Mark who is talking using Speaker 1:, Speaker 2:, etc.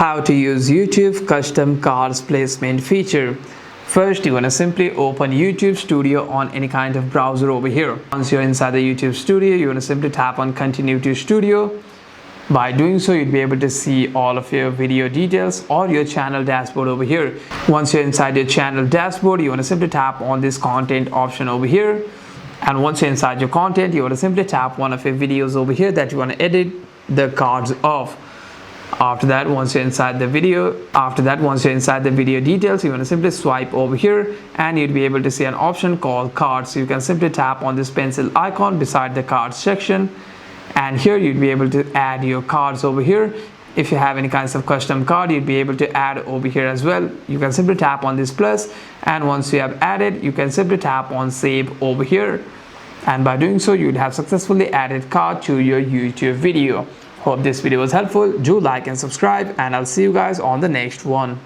Speaker 1: How to use YouTube custom cards placement feature. First, you're going to simply open YouTube Studio on any kind of browser over here. Once you're inside the YouTube Studio, you're going to simply tap on Continue to Studio. By doing so, you'll be able to see all of your video details or your channel dashboard over here. Once you're inside your channel dashboard, you want to simply tap on this content option over here. And once you're inside your content, you want to simply tap one of your videos over here that you want to edit the cards of. After that, once you're inside the video details, you want to simply swipe over here and you'll be able to see an option called cards. So you can simply tap on this pencil icon beside the cards section, and here you'd be able to add your cards over here. If you have any kinds of custom card, you'd be able to add over here as well. You can simply tap on this plus, and once you have added, you can simply tap on save over here, and by doing so, you'd have successfully added card to your YouTube video. Hope this video was helpful. Do like and subscribe, and I'll see you guys on the next one.